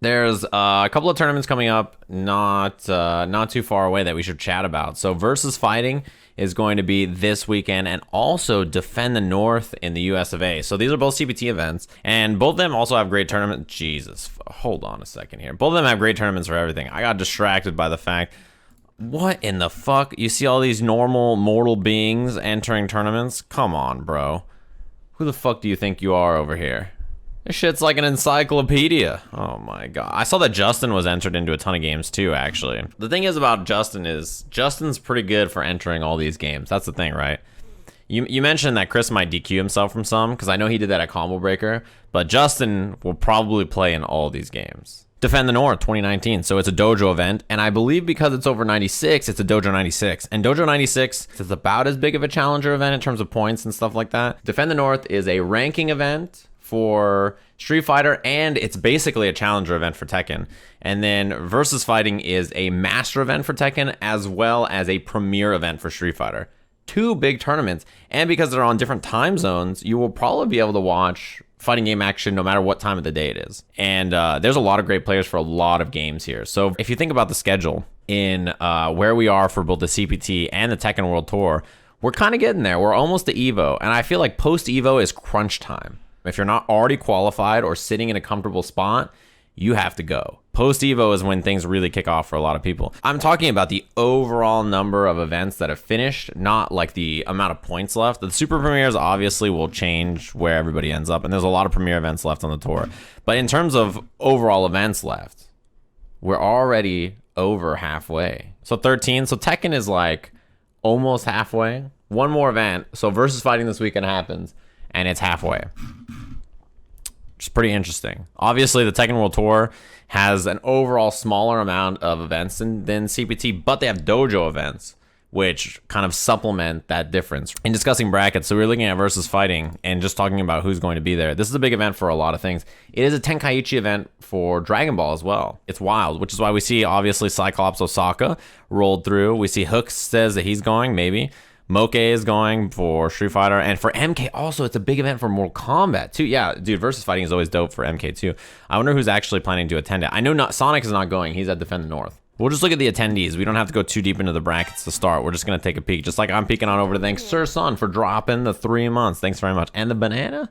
There's a couple of tournaments coming up, not too far away that we should chat about. So VSFighting is going to be this weekend, and also Defend the North in the US of A. So these are both CPT events, and both of them also have great tournaments. Jesus, hold on a second here. Both of them have great tournaments for everything. I got distracted by the fact, what in the fuck? You see all these normal mortal beings entering tournaments? Come on, bro. Who the fuck do you think you are over here? This shit's like an encyclopedia. Oh my god. I saw that Justin was entered into a ton of games too, actually. The thing is about Justin is, Justin's pretty good for entering all these games. That's the thing, right? You mentioned that Chris might DQ himself from some, because I know he did that at Combo Breaker, but Justin will probably play in all these games. Defend the North 2019, so it's a dojo event, and I believe because it's over 96, it's a dojo 96. And dojo 96 is about as big of a challenger event in terms of points and stuff like that. Defend the North is a ranking event for Street Fighter, and it's basically a challenger event for Tekken. And then VSFighting is a master event for Tekken, as well as a premier event for Street Fighter. Two big tournaments, and because they're on different time zones, you will probably be able to watch fighting game action no matter what time of the day it is. And there's a lot of great players for a lot of games here. So if you think about the schedule in where we are for both the CPT and the Tekken World Tour, we're kind of getting there. We're almost to EVO, and I feel like post EVO is crunch time. If you're not already qualified or sitting in a comfortable spot, you have to go. Post EVO is when things really kick off for a lot of people. I'm talking about the overall number of events that have finished, not like the amount of points left. The super premieres obviously will change where everybody ends up, and there's a lot of premier events left on the tour. But in terms of overall events left, we're already over halfway. So 13, so Tekken is like almost halfway. One more event, so VSFighting this weekend happens, and it's halfway. Which is pretty interesting. Obviously, the Tekken World Tour has an overall smaller amount of events than CPT, but they have dojo events, which kind of supplement that difference. In discussing brackets, so we're looking at VSFighting and just talking about who's going to be there. This is a big event for a lot of things. It is a Tenkaichi event for Dragon Ball as well. It's wild, which is why we see, obviously, Cyclops Osaka rolled through. We see Hook says that he's going, maybe. Moke is going for Street Fighter, and for MK also, it's a big event for Mortal Kombat too. Yeah, dude, VSFighting is always dope for MK too. I wonder who's actually planning to attend it. I know Sonic is not going. He's at Defend the North. We'll just look at the attendees. We don't have to go too deep into the brackets to start. We're just going to take a peek, just like I'm peeking on over to thanks Sir Sun for dropping the 3 months. Thanks very much. And the banana?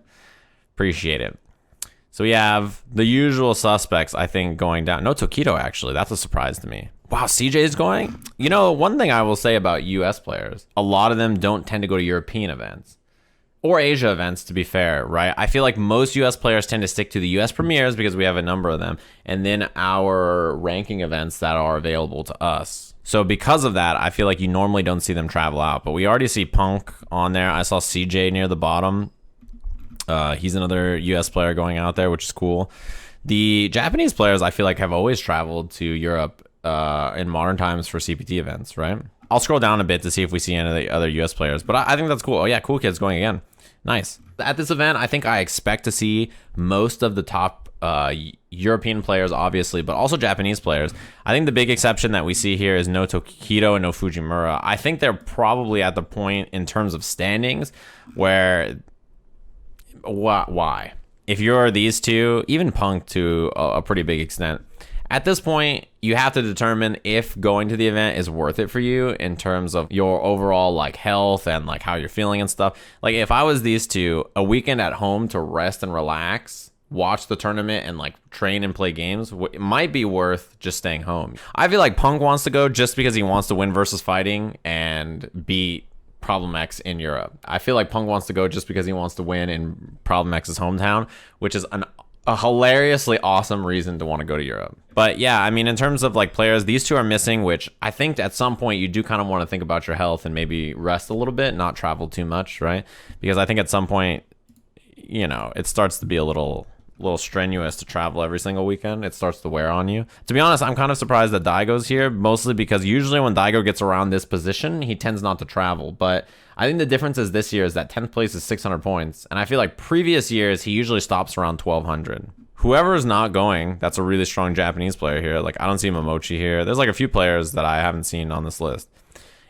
Appreciate it. So we have the usual suspects, I think, going down. No Tokido, actually. That's a surprise to me. Wow, CJ is going? You know, one thing I will say about US players, a lot of them don't tend to go to European events. Or Asia events, to be fair, right? I feel like most US players tend to stick to the US premieres because we have a number of them, and then our ranking events that are available to us. So because of that, I feel like you normally don't see them travel out. But we already see Punk on there. I saw CJ near the bottom. He's another US player going out there, which is cool. The Japanese players, I feel like, have always traveled to Europe in modern times for CPT events, right? I'll scroll down a bit to see if we see any of the other US players, but I think that's cool. Oh yeah, Cool Kid's going again. Nice. At this event, I think I expect to see most of the top European players, obviously, but also Japanese players. I think the big exception that we see here is no Tokido and no Fujimura. I think they're probably at the point in terms of standings where... Why? If you're these two, even Punk to a pretty big extent, at this point, you have to determine if going to the event is worth it for you in terms of your overall like health and like how you're feeling and stuff. Like if I was these two, a weekend at home to rest and relax, watch the tournament and like train and play games, it might be worth just staying home. I feel like Punk wants to go just because he wants to win VSFighting and beat Problem X in Europe. I feel like Punk wants to go just because he wants to win in Problem X's hometown, which is a hilariously awesome reason to want to go to Europe. But yeah, I mean, in terms of like players, these two are missing, which I think at some point you do kind of want to think about your health and maybe rest a little bit, not travel too much, right? Because I think at some point, you know, it starts to be a little strenuous to travel every single weekend. It starts to wear on you. To be honest, I'm kind of surprised that Daigo's here, mostly because usually when Daigo gets around this position, he tends not to travel. But I think the difference is this year is that 10th place is 600 points. And I feel like previous years, he usually stops around 1200. Whoever is not going, that's a really strong Japanese player here. Like I don't see Momochi here. There's like a few players that I haven't seen on this list.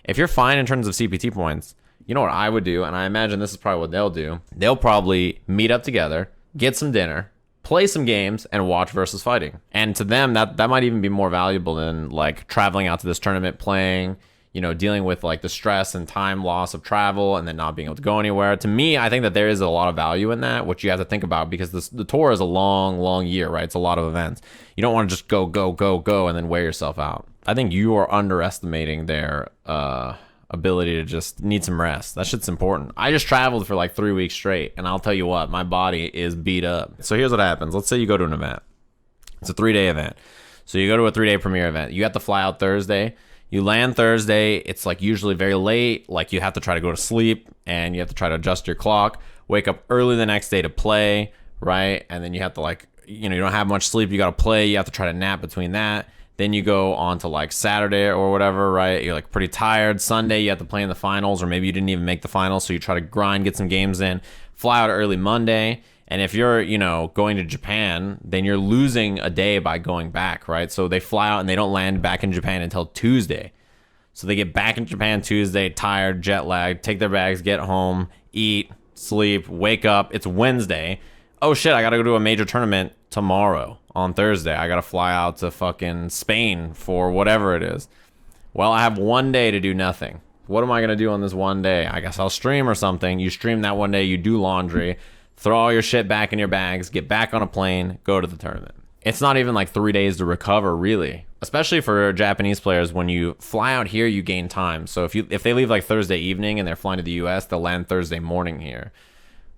If you're fine in terms of CPT points, you know what I would do, and I imagine this is probably what they'll do. They'll probably meet up together, get some dinner, play some games and watch versus fighting. And to them, that might even be more valuable than like traveling out to this tournament, playing, dealing with like the stress and time loss of travel and then not being able to go anywhere. To me, I think that there is a lot of value in that, which you have to think about, because the tour is a long year, right? It's a lot of events. You don't want to just go and then wear yourself out. I think you are underestimating their ability to just need some rest. That shit's important. I just traveled for like 3 weeks straight, and I'll tell you what, my body is beat up. So here's what happens. Let's say you go to an event. It's a 3-day event. So you go to a 3-day premiere event. You have to fly out Thursday. You land Thursday. It's like usually very late. Like you have to try to go to sleep, and you have to try to adjust your clock. Wake up early the next day to play, right? And then you have to like, you don't have much sleep. You got to play. You have to try to nap between that. Then you go on to like Saturday or whatever, right? You're like pretty tired. Sunday, you have to play in the finals, or maybe you didn't even make the finals. So you try to grind, get some games in, fly out early Monday. And if you're, going to Japan, then you're losing a day by going back, right? So they fly out and they don't land back in Japan until Tuesday. So they get back in Japan Tuesday, tired, jet lagged, take their bags, get home, eat, sleep, wake up. It's Wednesday. Oh shit, I gotta go to a major tournament tomorrow. On Thursday, I gotta fly out to fucking Spain for whatever it is. Well, I have 1 day to do nothing. What am I gonna do on this 1 day? I guess I'll stream or something. You stream that 1 day, you do laundry, throw all your shit back in your bags, get back on a plane, go to the tournament. It's not even like 3 days to recover, really. Especially for Japanese players, when you fly out here, you gain time. So if they leave like Thursday evening and they're flying to the US, they'll land Thursday morning here.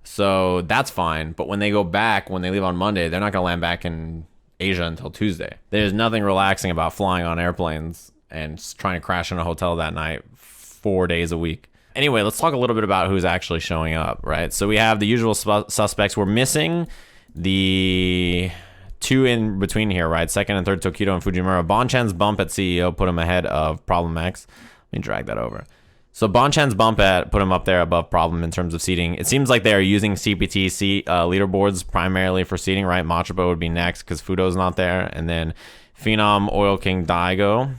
So that's fine. But when they go back, when they leave on Monday, they're not going to land back in Asia until Tuesday. There's nothing relaxing about flying on airplanes and trying to crash in a hotel that night 4 days a week. Anyway, let's talk a little bit about who's actually showing up, right? So we have the usual suspects. We're missing the two in between here, right? Second and third, Tokido and Fujimura. Bonchan's bump at CEO put him ahead of Problem X. Let me drag that over. So Bonchan's bump put him up there above Problem in terms of seeding. It seems like they are using CPT leaderboards primarily for seeding, right? Machabo would be next because Fudo's not there. And then Phenom, Oil King, Daigo.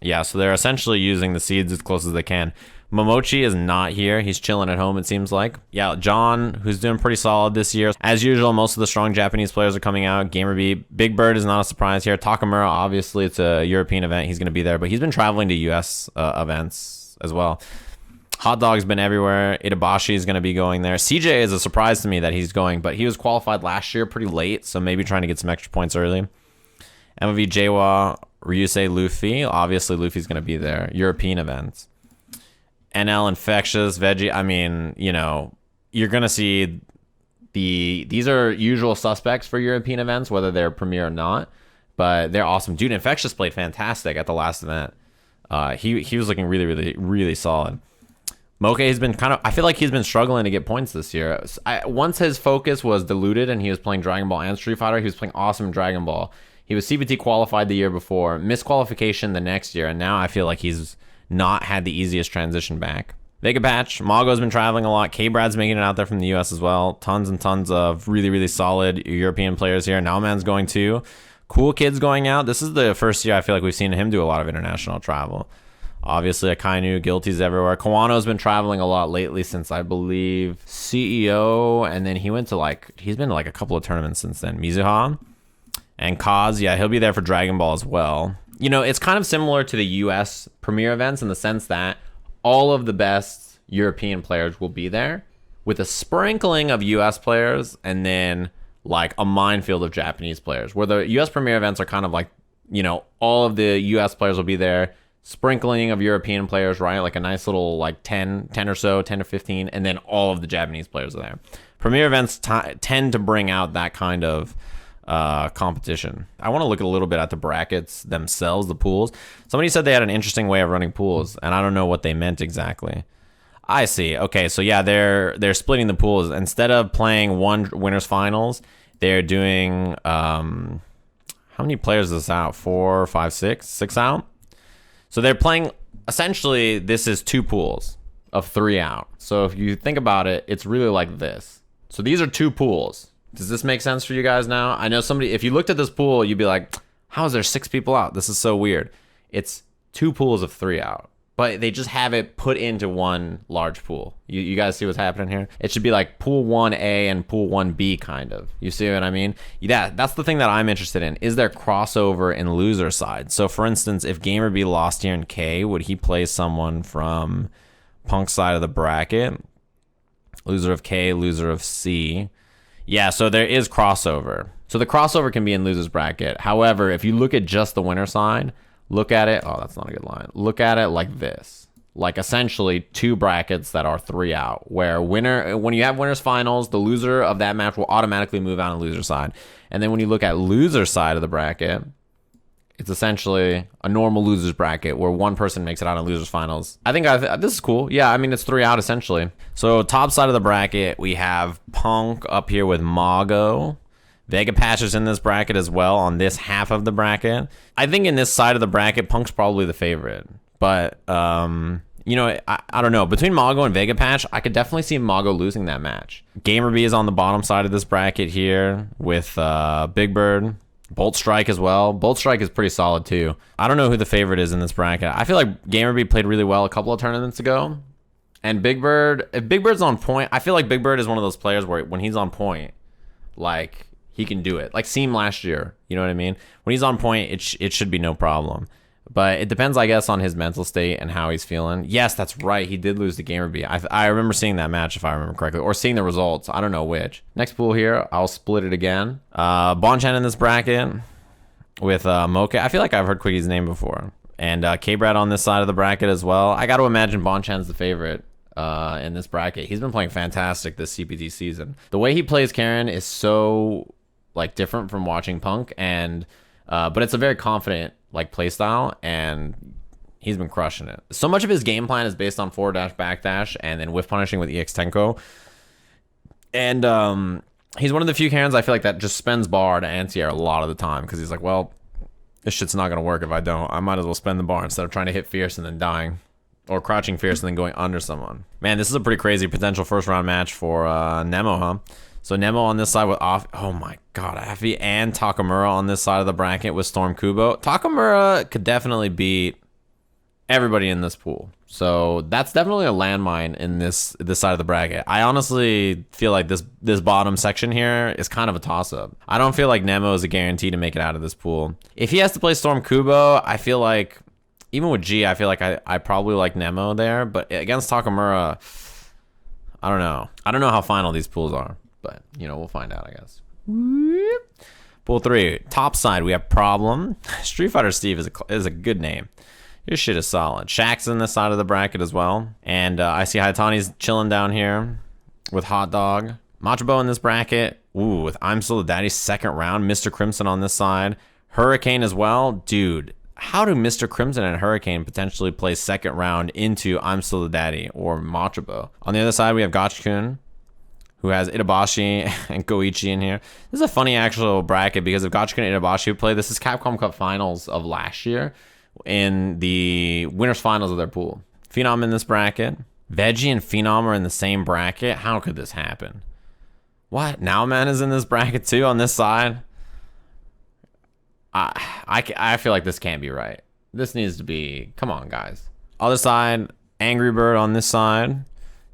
Yeah, so they're essentially using the seeds as close as they can. Momochi is not here. He's chilling at home, it seems like. Yeah, John, who's doing pretty solid this year. As usual, most of the strong Japanese players are coming out. GamerB. Big Bird is not a surprise here. Takamura, obviously, it's a European event. He's going to be there, but he's been traveling to US events as well. Hot Dog's been everywhere. Itabashi is going to be going there. CJ is a surprise to me that he's going, but he was qualified last year pretty late, so maybe trying to get some extra points early. MV Jwa, Ryusei, Luffy. Obviously, Luffy's going to be there. European events. NL, Infectious, Veggie. I mean, you're going to see these are usual suspects for European events, whether they're premier or not, but they're awesome. Dude, Infectious played fantastic at the last event. He was looking really solid. Moke has been I feel like he's been struggling to get points this year. Once his focus was diluted and he was playing Dragon Ball and Street Fighter, he was playing awesome Dragon Ball. He was CBT qualified the year before, missed qualification the next year, and now I feel like he's not had the easiest transition back. Vega Patch, Mago's been traveling a lot. K-Brad's making it out there from the US as well. Tons and tons of really solid European players here. Nowman's going too. Cool Kid's going out. This is the first year I feel like we've seen him do a lot of international travel. Obviously, Akainu, Guilty's everywhere. Kawano's been traveling a lot lately since, I believe, CEO, and then he's been to like a couple of tournaments since then. Mizuha and Kaz, yeah, he'll be there for Dragon Ball as well. It's kind of similar to the US premier events in the sense that all of the best European players will be there with a sprinkling of US players and then like a minefield of Japanese players, where the US premier events are kind of like, all of the US players will be there, sprinkling of European players, right? Like a nice little like 10 or so, 10 or 15, and then all of the Japanese players are there. Premier events tend to bring out that kind of competition. I want to look a little bit at the brackets themselves, the pools. Somebody said they had an interesting way of running pools, and I don't know what they meant exactly. I see. Okay, so yeah, they're splitting the pools. Instead of playing one winners finals, they're doing how many players is this out? 4, 5, 6 out. So they're playing, essentially, this is 2 pools of 3 out. So if you think about it, it's really like this. So these are 2 pools. Does this make sense for you guys now? I know if you looked at this pool, you'd be like, how is there 6 people out? This is so weird. It's 2 pools of 3 out. but they just have it put into one large pool. You guys see what's happening here? It should be like pool 1A and pool 1B kind of. You see what I mean? Yeah, that's the thing that I'm interested in. Is there crossover in loser side? So for instance, if Gamer B lost here in K, would he play someone from Punk's side of the bracket? Loser of K, loser of C. Yeah, so there is crossover. So the crossover can be in loser's bracket. However, if you look at just the winner side, look at it. Oh, that's not a good line. Look at it like this. Like essentially 2 brackets that are 3 out, where when you have winners finals, the loser of that match will automatically move out on loser side. And then when you look at loser side of the bracket, it's essentially a normal losers bracket where one person makes it out in losers finals. I think this is cool. Yeah, I mean, it's 3 out essentially. So top side of the bracket, we have Punk up here with Mago. Vega Patch is in this bracket as well on this half of the bracket. I think in this side of the bracket, Punk's probably the favorite. But, you know, I don't know. Between Mago and Vega Patch, I could definitely see Mago losing that match. Gamer B is on the bottom side of this bracket here with Big Bird. Bolt Strike as well. Bolt Strike is pretty solid too. I don't know who the favorite is in this bracket. I feel like Gamer B played really well a couple of tournaments ago. And Big Bird, if Big Bird's on point, I feel like Big Bird is one of those players where when he's on point, like, he can do it. Like Seam last year, you know what I mean? When he's on point, it should be no problem. But it depends, I guess, on his mental state and how he's feeling. Yes, that's right. He did lose to Gamer B. I remember seeing that match, if I remember correctly, or seeing the results. I don't know which. Next pool here, I'll split it again. Bonchan in this bracket with Mocha. I feel like I've heard Quiggie's name before. And K-Brad on this side of the bracket as well. I got to imagine Bonchan's the favorite in this bracket. He's been playing fantastic this CPT season. The way he plays Karen is so like different from watching Punk, and but it's a very confident like play style, and he's been crushing it. So much of his game plan is based on forward dash, back dash, and then whiff punishing with EX Tenko. And he's one of the few Karens I feel like that just spends bar to anti-air a lot of the time, because he's like, well, this shit's not gonna work if I don't. I might as well spend the bar instead of trying to hit fierce and then dying, or crouching fierce and then going under someone. Man, this is a pretty crazy potential first round match for Nemo, huh? So Nemo on this side with oh my god, Afi and Takamura on this side of the bracket with Storm Kubo. Takamura could definitely beat everybody in this pool. So that's definitely a landmine in this side of the bracket. I honestly feel like this bottom section here is kind of a toss-up. I don't feel like Nemo is a guarantee to make it out of this pool. If he has to play Storm Kubo, I feel like, even with G, I feel like I probably like Nemo there. But against Takamura, I don't know. I don't know how final these pools are. But, you know, we'll find out, I guess. Pool 3. Top side, we have Problem. Street Fighter Steve is a good name. Your shit is solid. Shaq's in this side of the bracket as well. And I see Haitani's chilling down here with Hot Dog. Machobo in this bracket. Ooh, with I'm Still the Daddy, second round. Mr. Crimson on this side. Hurricane as well. Dude, how do Mr. Crimson and Hurricane potentially play second round into I'm Still the Daddy or Machobo? On the other side, we have Gotch-kun, who has Itabashi and Goichi in here. This is a funny actual bracket because if Gotch-kun and Itabashi play, this is Capcom Cup finals of last year in the winners finals of their pool. Phenom in this bracket. Veggie and Phenom are in the same bracket. How could this happen? What? Nowman is in this bracket too on this side? I feel like this can't be right. This needs to be, come on guys. Other side, Angry Bird on this side.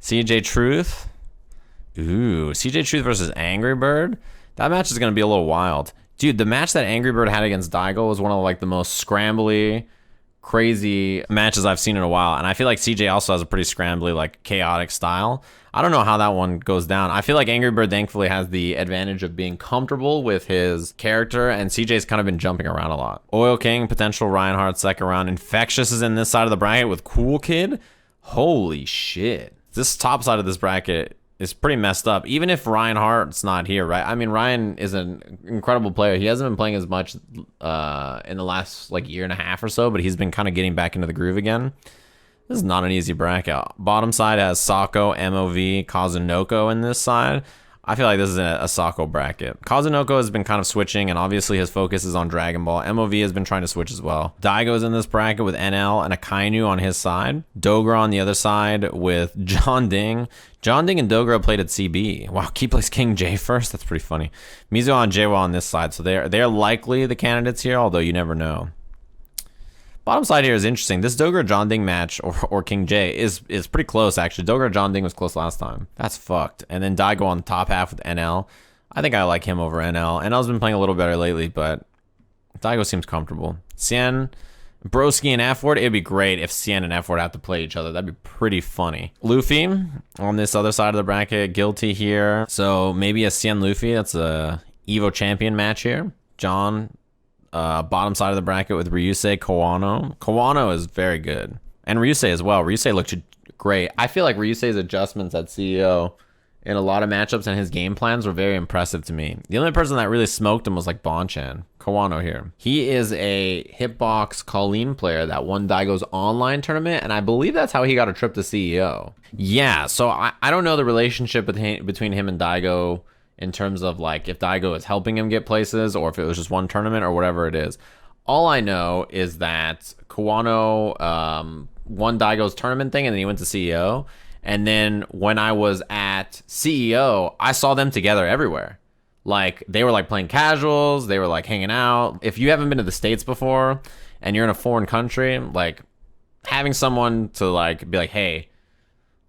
CJ Truth. Ooh, CJ Truth versus Angry Bird? That match is going to be a little wild. Dude, the match that Angry Bird had against Daigo was one of like the most scrambly, crazy matches I've seen in a while. And I feel like CJ also has a pretty scrambly, like chaotic style. I don't know how that one goes down. I feel like Angry Bird thankfully has the advantage of being comfortable with his character, and CJ's kind of been jumping around a lot. Oil King, potential Reinhardt second round. Infectious is in this side of the bracket with Cool Kid. Holy shit. This top side of this bracket is pretty messed up. Even if Reinhardt's not here, right? I mean, Ryan is an incredible player. He hasn't been playing as much in the last like year and a half or so, but he's been kind of getting back into the groove again. This is not an easy bracket. Bottom side has Sako, MOV, Kazunoko in this side. I feel like this is a Sako bracket. Kazunoko has been kind of switching, and obviously his focus is on Dragon Ball. MOV has been trying to switch as well. Daigo's in this bracket with NL and Akainu on his side. Dogra on the other side with John Ding. John Ding and Dogra played at CB. Wow, Key plays King J first. That's pretty funny. Mizo and Jwa on this side. So they're likely the candidates here, although you never know. Bottom side here is interesting. This Dogra John Ding match or King J is pretty close actually. Dogra John Ding was close last time. That's fucked. And then Daigo on the top half with NL. I think I like him over NL. NL's been playing a little better lately, but Daigo seems comfortable. Cien, Broski, and F-Ward. It'd be great if Cien and F-Ward have to play each other. That'd be pretty funny. Luffy on this other side of the bracket, guilty here. So maybe a Cien Luffy. That's a Evo champion match here. John, bottom side of the bracket with Ryusei Kawano. Kawano is very good. And Ryusei as well. Ryusei looked great. I feel like Ryusei's adjustments at CEO in a lot of matchups and his game plans were very impressive to me. The only person that really smoked him was like Bonchan. Kawano here. He is a Hitbox Colleen player that won Daigo's online tournament, and I believe that's how he got a trip to CEO. Yeah, so I don't know the relationship between him and Daigo in terms of like if Daigo is helping him get places or if it was just one tournament or whatever it is. All I know is that Kawano won Daigo's tournament thing and then he went to CEO. And then when I was at CEO, I saw them together everywhere. Like they were like playing casuals, they were like hanging out. If you haven't been to the States before and you're in a foreign country, like having someone to like be like, hey,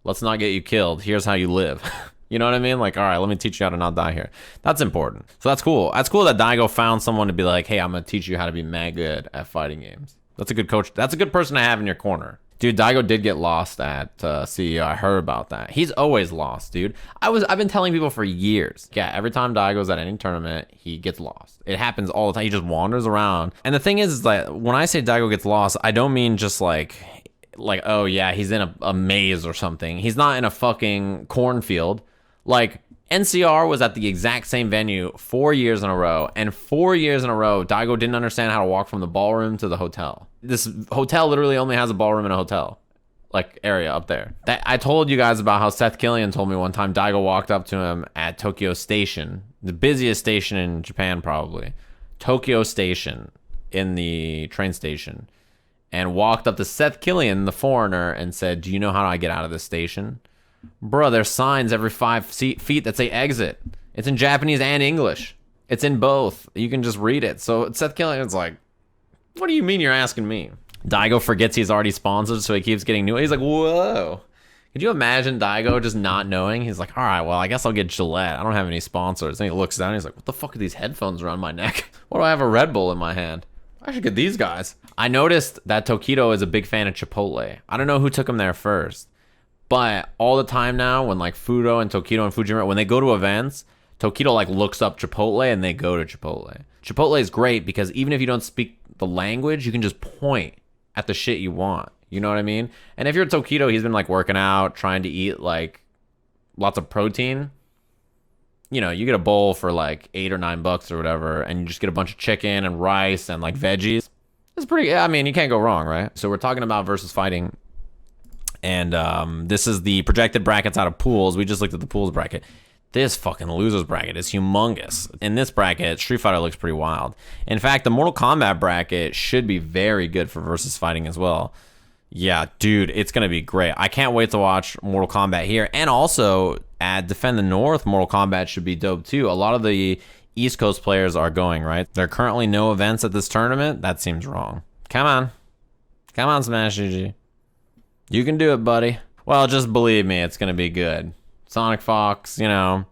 let's not get you killed. Here's how you live. You know what I mean? Like, all right, let me teach you how to not die here. That's important. So that's cool. That's cool that Daigo found someone to be like, hey, I'm going to teach you how to be mad good at fighting games. That's a good coach. That's a good person to have in your corner. Dude, Daigo did get lost at CEO. I heard about that. He's always lost, dude. I've been telling people for years. Yeah, every time Daigo's at any tournament, he gets lost. It happens all the time. He just wanders around. And the thing is that when I say Daigo gets lost, I don't mean just like oh yeah, he's in a maze or something. He's not in a fucking cornfield. Like NCR was at the exact same venue 4 years in a row, and 4 years in a row, Daigo didn't understand how to walk from the ballroom to the hotel. This hotel literally only has a ballroom and a hotel, like area up there. I told you guys about how Seth Killian told me one time Daigo walked up to him at Tokyo Station, the busiest station in Japan probably, Tokyo Station in the train station, and walked up to Seth Killian, the foreigner, and said, "Do you know how I get out of this station?" Bro, there's signs every 5 feet that say exit. It's in Japanese and English. It's in both. You can just read it. So Seth Killian's like, what do you mean you're asking me? Daigo forgets he's already sponsored, so he keeps getting new. He's like, whoa. Could you imagine Daigo just not knowing? He's like, all right, well, I guess I'll get Gillette. I don't have any sponsors. And he looks down and he's like, what the fuck are these headphones around my neck? Why do I have a Red Bull in my hand? I should get these guys. I noticed that Tokido is a big fan of Chipotle. I don't know who took him there first. But all the time now, when like Fudo and Tokido and Fujimura, when they go to events, Tokido like looks up Chipotle and they go to Chipotle. Chipotle is great because even if you don't speak the language, you can just point at the shit you want. You know what I mean? And if you're Tokido, he's been like working out, trying to eat like lots of protein. You know, you get a bowl for like $8 or $9 or whatever, and you just get a bunch of chicken and rice and like veggies. It's pretty, I mean, you can't go wrong, right? So we're talking about versus fighting. And this is the projected brackets out of pools. We just looked at the pools bracket. This fucking losers bracket is humongous. In this bracket, Street Fighter looks pretty wild. In fact, the Mortal Kombat bracket should be very good for versus fighting as well. Yeah, dude, it's going to be great. I can't wait to watch Mortal Kombat here. And also, at Defend the North, Mortal Kombat should be dope too. A lot of the East Coast players are going, right? There are currently no events at this tournament. That seems wrong. Come on. Come on, Smash GG. You can do it, buddy. Well, just believe me, it's gonna be good. Sonic Fox, you know,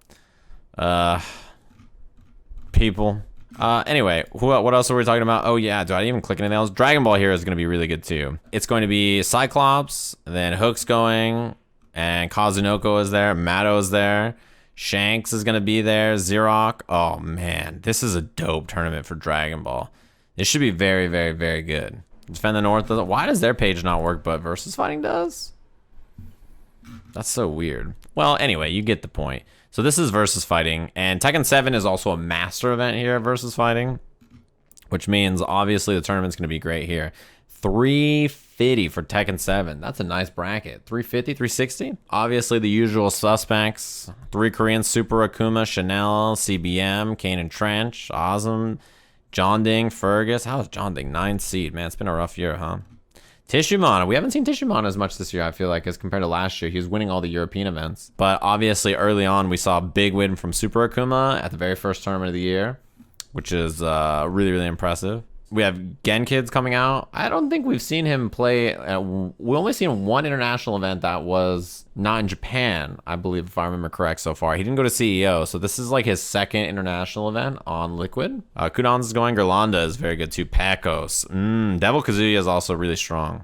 people. Anyway, what else are we talking about? Oh yeah, do I even click anything else? Dragon Ball here is gonna be really good too. It's going to be Cyclops, then Hook's going, and Kazunoko is there, Mato's there, Shanks is gonna be there, Xerox. Oh man, this is a dope tournament for Dragon Ball. This should be very, very, very good. Defend the North doesn't. Why does their page not work, but versus fighting does? That's so weird. Well, anyway, you get the point. So this is versus fighting, and Tekken 7 is also a master event here at versus fighting, which means obviously the tournament's going to be great here. 350 for Tekken 7. That's a nice bracket. 350, 360. Obviously the usual suspects. 3 Koreans: Super Akuma, Chanel, CBM, Kane and Trench, Awesome. John Ding, Fergus. How is John Ding? 9th seed. Man, it's been a rough year, huh? Tishumana. We haven't seen Tishumana as much this year, I feel like, as compared to last year. He was winning all the European events. But obviously, early on, we saw a big win from Super Akuma at the very first tournament of the year, which is really, really impressive. We have Gen Kids coming out. I don't think we've seen him play. We only seen one international event that was not in Japan, I believe, if I remember correct so far. He didn't go to CEO, so this is like his second international event on Liquid. Kudon's is going. Gerlanda is very good too. Pekos. Devil Kazuya is also really strong.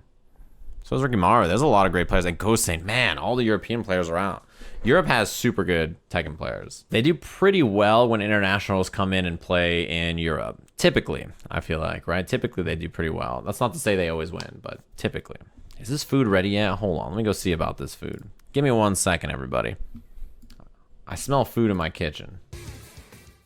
So is Rikimaru. There's a lot of great players. And Ghost Saint, man, all the European players are out. Europe has super good Tekken players. They do pretty well when internationals come in and play in Europe. Typically, I feel like, right? Typically, they do pretty well. That's not to say they always win, but typically. Is this food ready yet? Hold on. Let me go see about this food. Give me 1 second, everybody. I smell food in my kitchen.